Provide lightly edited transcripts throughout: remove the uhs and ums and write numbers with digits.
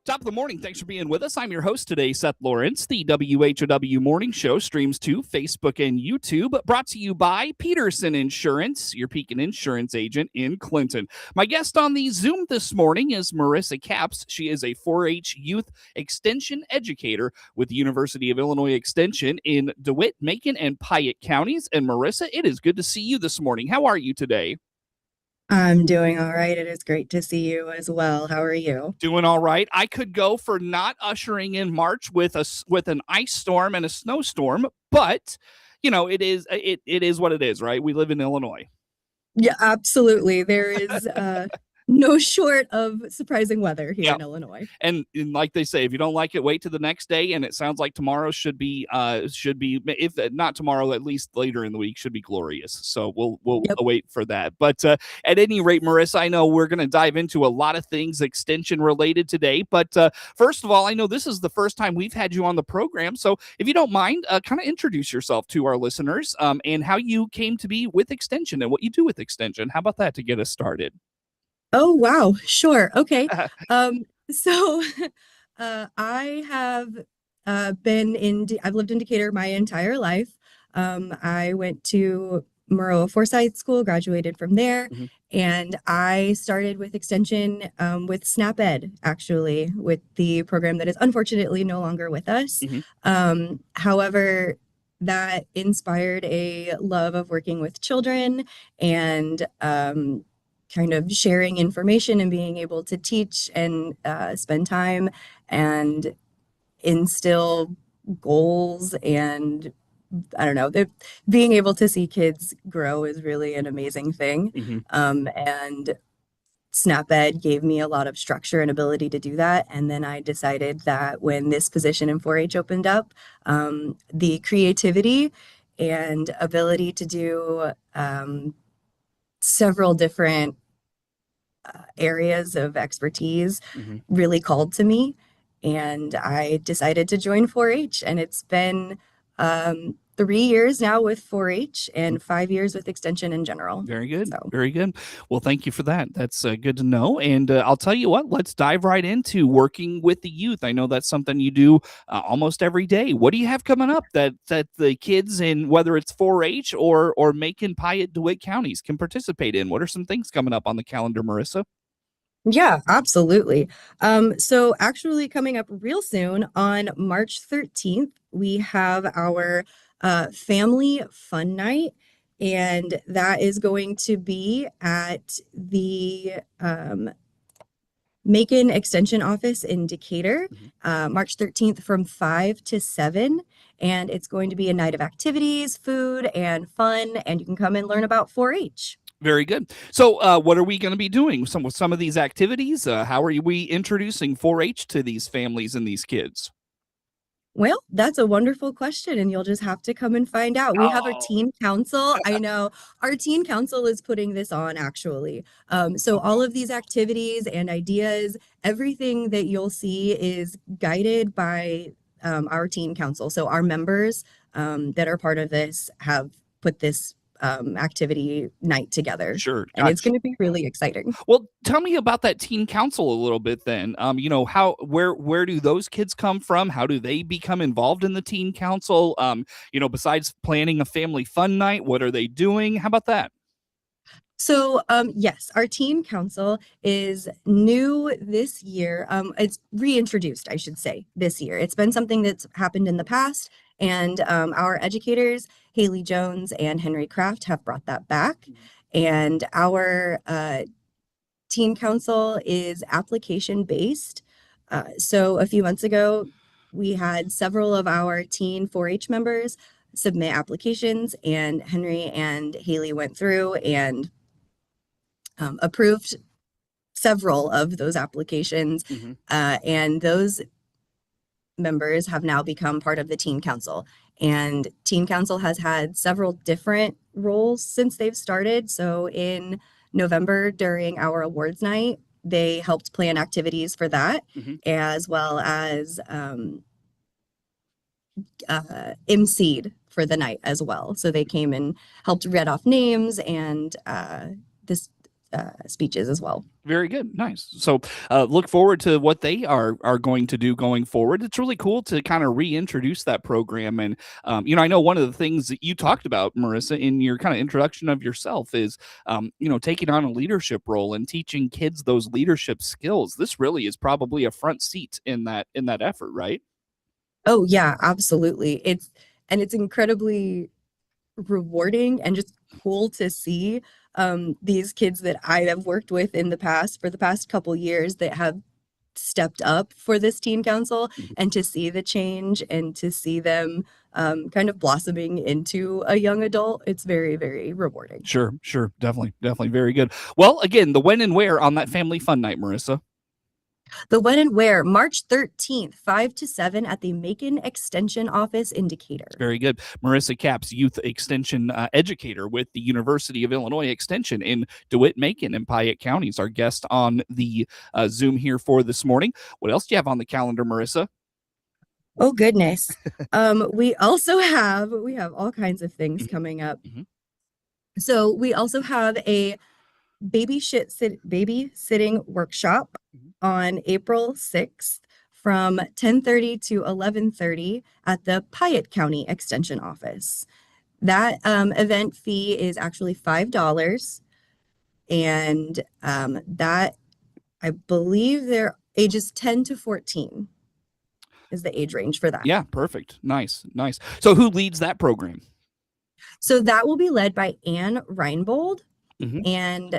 Top of the morning. Thanks for being with us. I'm your host today, Seth Lawrence. The WHOW Morning Show streams to Facebook and YouTube, brought to you by Peterson Insurance, your Pekin Insurance agent in Clinton. My guest on the Zoom this morning is Marissa Capps. She is a 4-H youth extension educator with the University of Illinois Extension in DeWitt, Macon, and Piatt counties. And Marissa, it is good to see you this morning. How are you today? I'm doing all right. It is great to see you as well. How are you? Doing all right. I could go for not ushering in March with an ice storm and a snowstorm, but it is what it is, right? We live in Illinois. Yeah, absolutely. There is no short of surprising weather here in Illinois. And like they say, if you don't like it, wait to the next day. And it sounds like tomorrow should be, if not tomorrow, at least later in the week, should be glorious. So we'll wait for that. But at any rate, Marissa, I know we're going to dive into a lot of things extension related today. But first of all, I know this is the first time we've had you on the program. So if you don't mind, kind of introduce yourself to our listeners and how you came to be with extension and what you do with extension. How about that to get us started? Oh, wow. Sure. Okay. So I have I've lived in Decatur my entire life. I went to Maroa Forsyth School, graduated from there, and I started with extension with SNAP Ed, actually, with the program that is unfortunately no longer with us. However, that inspired a love of working with children and kind of sharing information and being able to teach and spend time and instill goals. And I don't know, being able to see kids grow is really an amazing thing. And SNAP Ed gave me a lot of structure and ability to do that. And then I decided that when this position in 4-H opened up, the creativity and ability to do several different areas of expertise really called to me, and I decided to join 4-H, and it's been 3 years now with 4-H and 5 years with extension in general. Very good. Very good. Well, thank you for that. That's good to know. And I'll tell you what, let's dive right into working with the youth. I know that's something you do almost every day. What do you have coming up that the kids in, whether it's 4-H or Macon, Piatt, DeWitt counties can participate in? What are some things coming up on the calendar, Marissa? Yeah, absolutely. So actually coming up real soon on March 13th, we have our family fun night, and that is going to be at the Macon Extension office in Decatur, March 13th from 5 to 7. And it's going to be a night of activities, food, and fun, and you can come and learn about 4-H. Very good. So what are we going to be doing? Some of these activities? How are we introducing 4-H to these families and these kids? Well, that's a wonderful question, and you'll just have to come and find out. We have our teen council. I know our teen council is putting this on, actually. So all of these activities and ideas, everything that you'll see is guided by our teen council. So our members that are part of this have put this activity night together. Sure. And it's going to be really exciting. Well, tell me about that teen council a little bit then. Where do those kids come from? How do they become involved in the teen council? Besides planning a family fun night, what are they doing? How about that? So, yes, our teen council is new this year. It's reintroduced, I should say, this year. It's been something that's happened in the past, and our educators, Haley Jones and Henry Kraft, have brought that back. And our teen council is application based. So a few months ago, we had several of our teen 4-H members submit applications, and Henry and Haley went through and approved several of those applications, and those members have now become part of the teen council. And teen council has had several different roles since they've started. So in November, during our awards night, they helped plan activities for that, as well as emceed for the night as well. So they came and helped read off names and speeches as well. Very good. Nice. So look forward to what they are going to do going forward. It's really cool to kind of reintroduce that program. And, I know one of the things that you talked about, Marissa, in your kind of introduction of yourself is, taking on a leadership role and teaching kids those leadership skills. This really is probably a front seat in that effort, right? Oh yeah, absolutely. It's incredibly rewarding and just cool to see these kids that I have worked with in the past for the past couple years that have stepped up for this teen council, and to see the change and to see them kind of blossoming into a young adult. It's very, very rewarding. Sure. Definitely. Very good. Well, again, the when and where on that family fun night, Marissa. The when and where, March 13th, 5 to 7 at the Macon Extension Office in Decatur. Very good. Marissa Capps, Youth Extension Educator with the University of Illinois Extension in DeWitt, Macon, and Piatt counties. Our guest on the Zoom here for this morning. What else do you have on the calendar, Marissa? Oh, goodness. We have all kinds of things coming up. So we also have a babysitting workshop on April 6th from 10:30 to 11:30 at the Piatt County Extension Office. That event fee is actually $5, and that, I believe, they're ages 10 to 14 is the age range for that. Yeah, perfect. Nice. So who leads that program? So that will be led by Anne Reinbold. And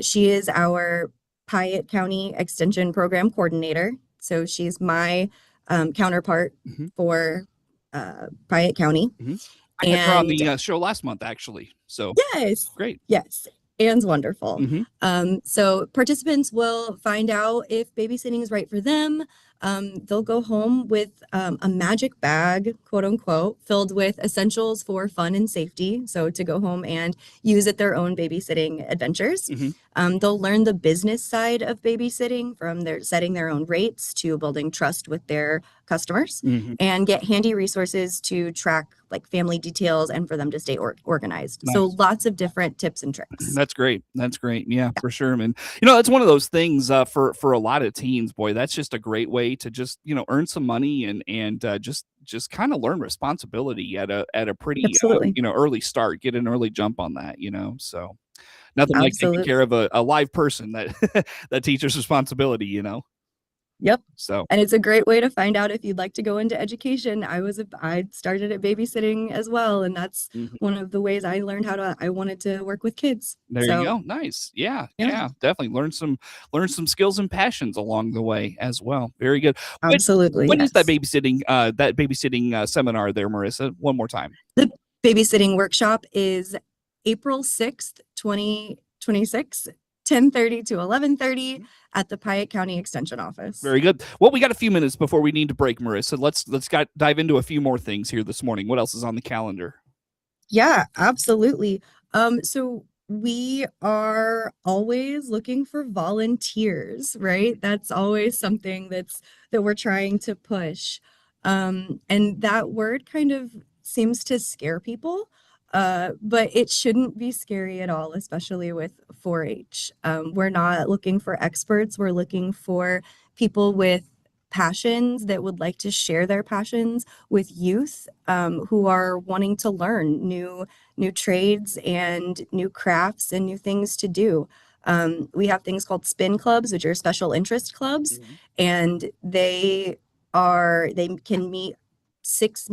she is our Piatt County Extension Program Coordinator. So she's my counterpart for Piatt County. I had her on the show last month, actually. So yes, great. Yes, Anne's wonderful. So participants will find out if babysitting is right for them. They'll go home with a magic bag, quote unquote, filled with essentials for fun and safety. So to go home and use at their own babysitting adventures. They'll learn the business side of babysitting, from their setting their own rates to building trust with their customers, and get handy resources to track like family details and for them to stay organized. Nice. So lots of different tips and tricks. That's great. Yeah, for sure. And that's one of those things for a lot of teens, boy, that's just a great way to just, earn some money and just kind of learn responsibility at a pretty, early start, get an early jump on that, so nothing like taking care of a live person that that teaches responsibility, Yep. So, and it's a great way to find out if you'd like to go into education. I started at babysitting as well, and that's one of the ways I learned I wanted to work with kids. There you go. Nice. Yeah, definitely learn some skills and passions along the way as well. Very good. Absolutely. When is that babysitting seminar there, Marissa? One more time. The babysitting workshop is April 6th, 2026. 10:30 to 11:30 at the Piatt County Extension Office. Very good. Well, we got a few minutes before we need to break, Marissa. Let's dive into a few more things here this morning. What else is on the calendar? Yeah, absolutely. So we are always looking for volunteers, right? That's always something that we're trying to push. And that word kind of seems to scare people. But it shouldn't be scary at all, especially with 4-H. We're not looking for experts. We're looking for people with passions that would like to share their passions with youth who are wanting to learn new trades and new crafts and new things to do. We have things called spin clubs, which are special interest clubs, and they can meet six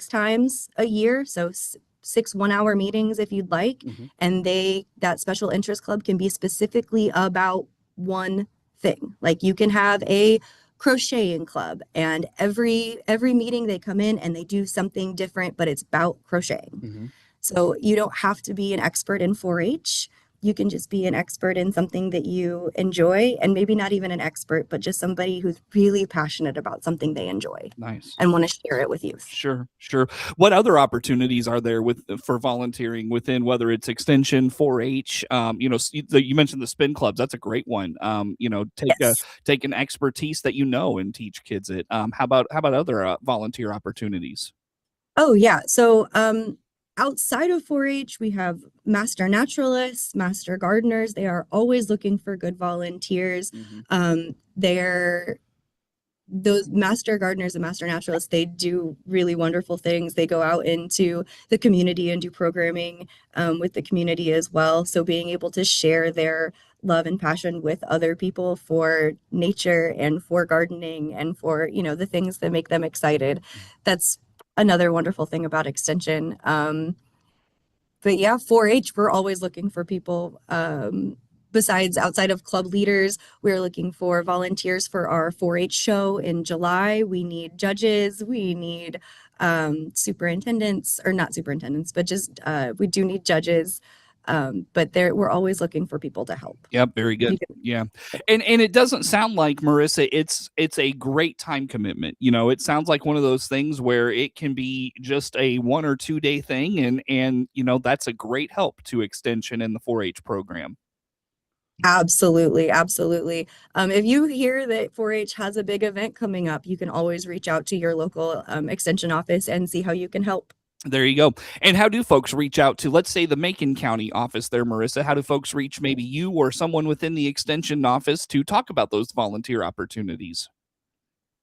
times a year. So 6 1-hour meetings if you'd like. And that special interest club can be specifically about one thing. Like you can have a crocheting club, and every meeting they come in and they do something different, but it's about crocheting. So you don't have to be an expert in 4-H. You can just be an expert in something that you enjoy, and maybe not even an expert, but just somebody who's really passionate about something they enjoy. Nice. And want to share it with youth. Sure. What other opportunities are there for volunteering within, whether it's extension, 4-H? You mentioned the spin clubs. That's a great one. Take an expertise that and teach kids it. How about other volunteer opportunities? Oh yeah. So outside of 4-H, we have master naturalists, master gardeners. They are always looking for good volunteers. Those master gardeners and master naturalists, they do really wonderful things. They go out into the community and do programming with the community as well. So being able to share their love and passion with other people for nature and for gardening and for, the things that make them excited. That's another wonderful thing about Extension. But yeah, 4-H, we're always looking for people. Besides, outside of club leaders, we're looking for volunteers for our 4-H show in July. We need judges. We need superintendents, or not superintendents, but just we do need judges. But we're always looking for people to help. Yep, very good. Yeah. And it doesn't sound like, Marissa, it's a great time commitment. It sounds like one of those things where it can be just a 1 or 2 day thing, and that's a great help to Extension and the 4-H program. Absolutely. If you hear that 4-H has a big event coming up, you can always reach out to your local extension office and see how you can help. There you go. And how do folks reach out to, let's say, the Macon County office there, Marissa? How do folks reach maybe you or someone within the extension office to talk about those volunteer opportunities?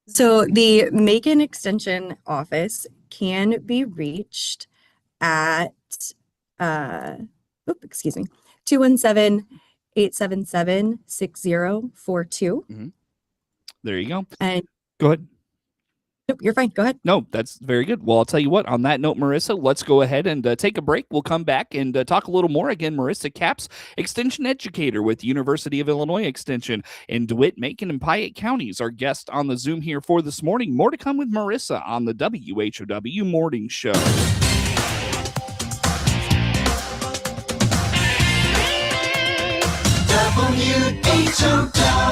So the Macon Extension office can be reached at 217-877-6042. There you go. And go ahead. Nope, you're fine. Go ahead. No, that's very good. Well, I'll tell you what, on that note, Marissa, let's go ahead and take a break. We'll come back and talk a little more. Again, Marissa Capps, Extension Educator with University of Illinois Extension in DeWitt, Macon, and Piatt counties. Our guest on the Zoom here for this morning. More to come with Marissa on the WHOW Morning Show.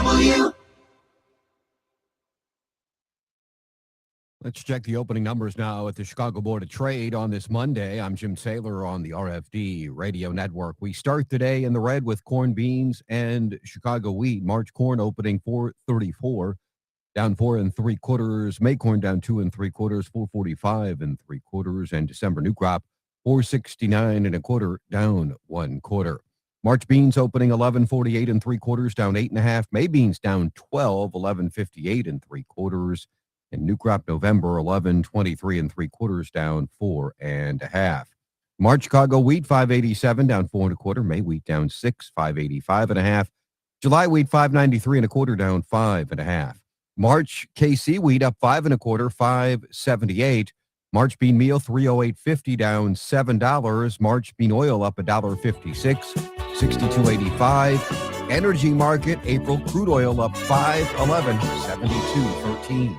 WHOW. Let's check the opening numbers now at the Chicago Board of Trade on this Monday. I'm Jim Saylor on the RFD Radio Network. We start the day in the red with corn, beans, and Chicago wheat. March corn opening 434, down 4 3/4. May corn down 2 3/4, 445 3/4. And December new crop 469 1/4, down 1/4. March beans opening 1148 3/4, down 8 1/2. May beans down 12, 1158 3/4. And new crop November 1123 3/4, down 4 1/2. March Chicago wheat 587, down 4 1/4. May wheat down 6, 585 1/2. July wheat 593 1/4, down 5 1/2. March KC wheat up 5 1/4, 578. March bean meal 308.50, down $7. March bean oil up $1.56, 62.85. Energy market April crude oil up 5.11, 72.13.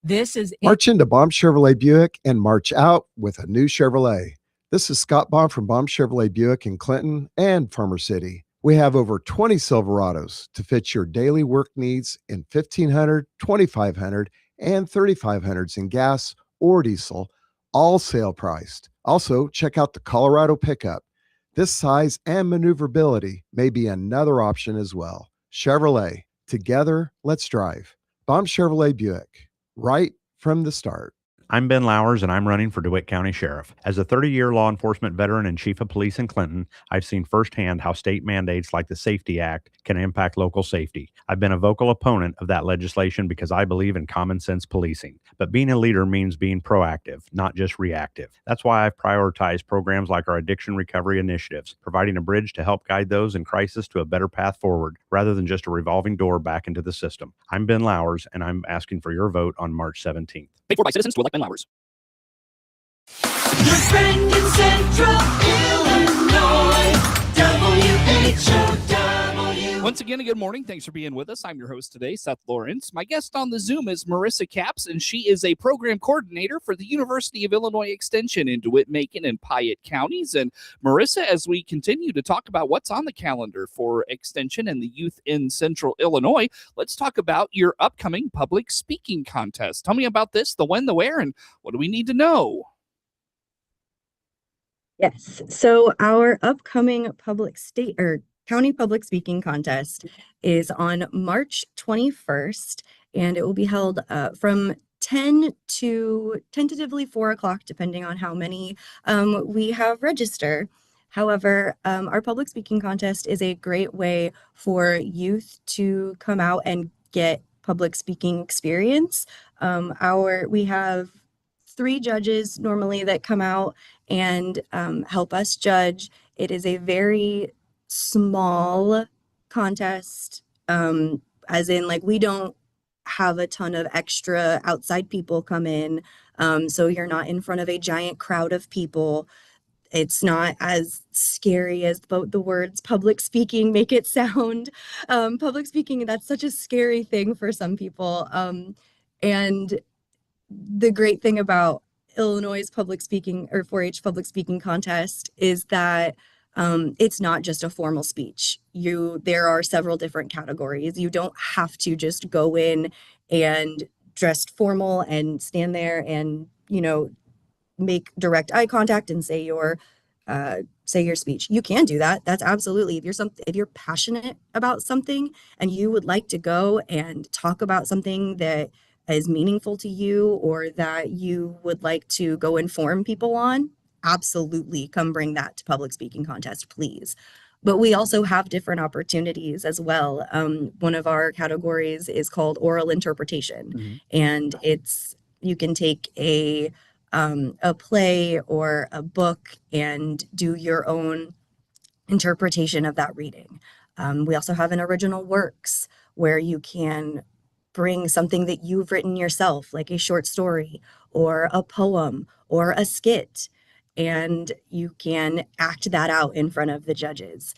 This is March into Baum Chevrolet Buick and march out with a new Chevrolet. This is Scott Baum from Baum Chevrolet Buick in Clinton and Farmer City. We have over 20 Silverados to fit your daily work needs in 1500, 2500, and 3500s in gas or diesel, all sale priced. Also, check out the Colorado pickup. This size and maneuverability may be another option as well. Chevrolet, together, let's drive. Baum Chevrolet Buick. Right from the start. I'm Ben Lowers, and I'm running for DeWitt County Sheriff. As a 30-year law enforcement veteran and chief of police in Clinton, I've seen firsthand how state mandates like the Safety Act can impact local safety. I've been a vocal opponent of that legislation because I believe in common sense policing. But being a leader means being proactive, not just reactive. That's why I've prioritized programs like our addiction recovery initiatives, providing a bridge to help guide those in crisis to a better path forward, rather than just a revolving door back into the system. I'm Ben Lowers, and I'm asking for your vote on March 17th. Paid for by citizens to elect Ben Lowers. Your friend in Central Illinois, WHOW. Once again, a good morning. Thanks for being with us. I'm your host today, Seth Lawrence. My guest on the Zoom is Marissa Capps, and she is a program coordinator for the University of Illinois Extension in DeWitt, Macon, and Piatt counties. And Marissa, as we continue to talk about what's on the calendar for Extension and the youth in Central Illinois, let's talk about your upcoming public speaking contest. Tell me about this, the when, the where, and what do we need to know? Yes. So our upcoming county public speaking contest is on March 21st, and it will be held from 10 to tentatively 4 o'clock, depending on how many we have register. However, our public speaking contest is a great way for youth to come out and get public speaking experience. We have 3 judges normally that come out and help us judge. It is a very small contest, as in like we don't have a ton of extra outside people come in. So you're not in front of a giant crowd of people. It's not as scary as the words public speaking make it sound. Public speaking, that's such a scary thing for some people. And the great thing about Illinois' public speaking or 4-H public speaking contest is that it's not just a formal speech. There are several different categories. You don't have to just go in and dressed formal and stand there and, make direct eye contact and say your speech. You can do that. That's absolutely, if you're passionate about something and you would like to go and talk about something that is meaningful to you or that you would like to go inform people on, absolutely come bring that to public speaking contest, please. But we also have different opportunities as well. One of our categories is called oral interpretation, and you can take a play or a book and do your own interpretation of that reading. We also have an original works where you can bring something that you've written yourself, like a short story or a poem or a skit, and you can act that out in front of the judges.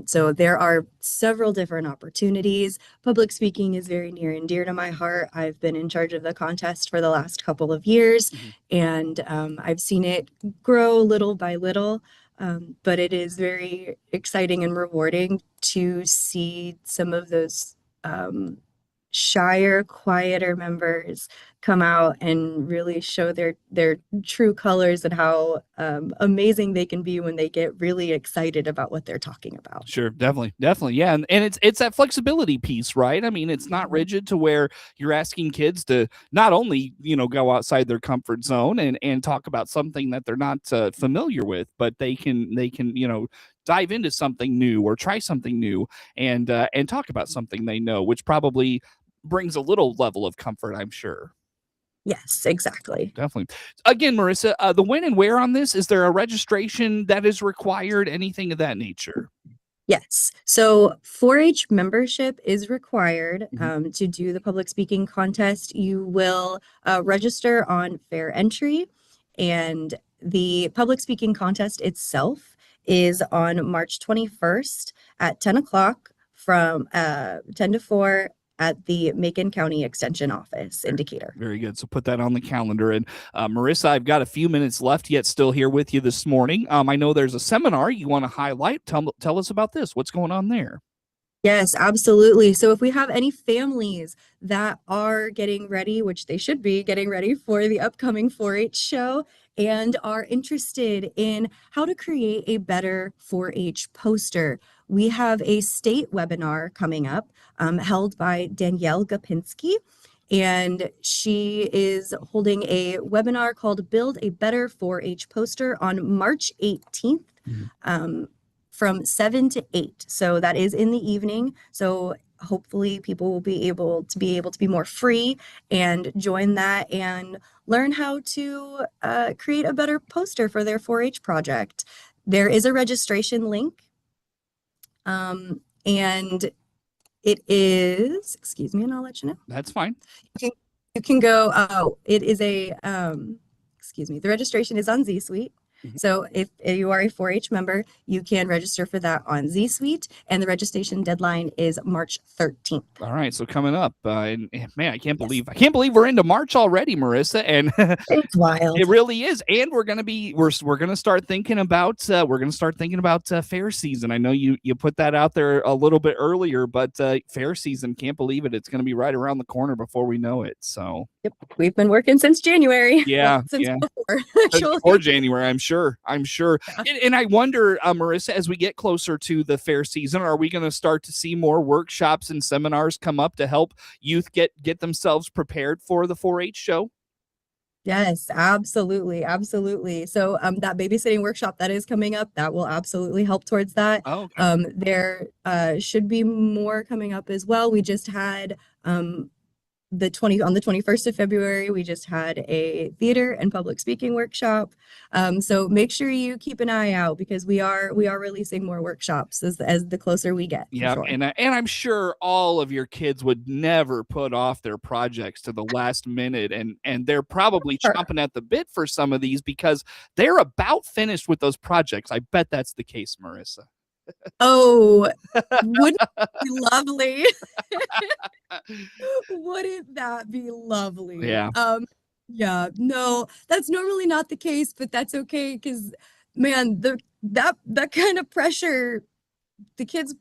So there are several different opportunities. Public speaking is very near and dear to my heart. I've been in charge of the contest for the last couple of years, and I've seen it grow little by little. But it is very exciting and rewarding to see some of those shyer, quieter members come out and really show their true colors and how amazing they can be when they get really excited about what they're talking about. Sure, definitely. Yeah. And it's that flexibility piece, right? I mean, it's not rigid to where you're asking kids to not only, go outside their comfort zone and talk about something that they're not familiar with, but they can, dive into something new or try something new and talk about something they know, which probably brings a little level of comfort, I'm sure. Yes, exactly. Definitely. Again, Marissa, the when and where on this, is there a registration that is required, anything of that nature? Yes. So 4-H membership is required to do the public speaking contest. You will register on fair entry, and the public speaking contest itself is on March 21st at 10 o'clock from 10 to 4 at the Macon County Extension Office in Decatur. Very good. So put that on the calendar. And Marissa, I've got a few minutes left yet still here with you this morning. I know there's a seminar you want to highlight. Tell us about this. What's going on there? Yes, absolutely. So if we have any families that are getting ready, which they should be getting ready for the upcoming 4-H show, and are interested in how to create a better 4-H poster, we have a state webinar coming up held by Danielle Gopinski, and she is holding a webinar called Build a Better 4-H Poster on March 18th. From 7 to 8. So that is in the evening. So hopefully people will be able to be more free and join that and learn how to create a better poster for their 4-H project. There is a registration link. And it is, excuse me, and I'll let you know. That's fine. You can go, it is a, the registration is on Z Suite. So if you are a 4-H member, you can register for that on Z Suite, and the registration deadline is March 13th. All right, so coming up, and man, I can't believe we're into March already, Marissa, and it's wild. It really is, and we're gonna start thinking about fair season. I know you put that out there a little bit earlier, but fair season, can't believe it. It's gonna be right around the corner before we know it. So yep, we've been working since January. Yeah, since before January, I'm sure. sure. And I wonder, Marissa, as we get closer to the fair season, are we going to start to see more workshops and seminars come up to help youth get themselves prepared for the 4-H show? Yes, absolutely. Absolutely. So that babysitting workshop that is coming up, that will absolutely help towards that. Oh, okay. There should be more coming up as well. We just had on the 21st of February, we just had a theater and public speaking workshop. So make sure you keep an eye out because we are releasing more workshops as the closer we get. Yeah, sure. and I'm sure all of your kids would never put off their projects to the last minute, and they're probably chomping at the bit for some of these because they're about finished with those projects. I bet that's the case, Marissa. Oh, wouldn't it be lovely? Wouldn't that be lovely? Yeah. Yeah, no, that's normally not the case, but that's okay because man, that kind of pressure, the kids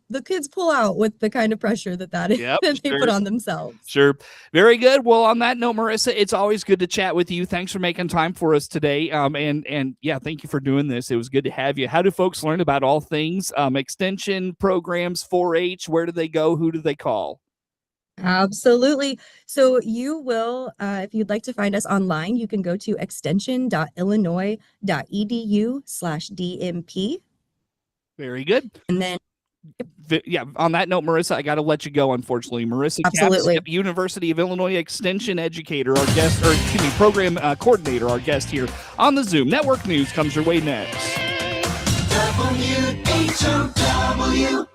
pull out with the kind of pressure that is Yep, that they sure. put on themselves. Sure. Very good. Well, on that note, Marissa, it's always good to chat with you. Thanks for making time for us today. And yeah, thank you for doing this. It was good to have you. How do folks learn about all things extension programs, 4-H? Where do they go? Who do they call? Absolutely. So you will, if you'd like to find us online, you can go to extension.illinois.edu/DMP. Very good. And then Yeah, on that note, Marissa, I got to let you go, unfortunately. Marissa Absolutely. Capps, University of Illinois Extension Educator, our guest, or excuse me, Program Coordinator, our guest here on the Zoom. Network News comes your way next. WHOW.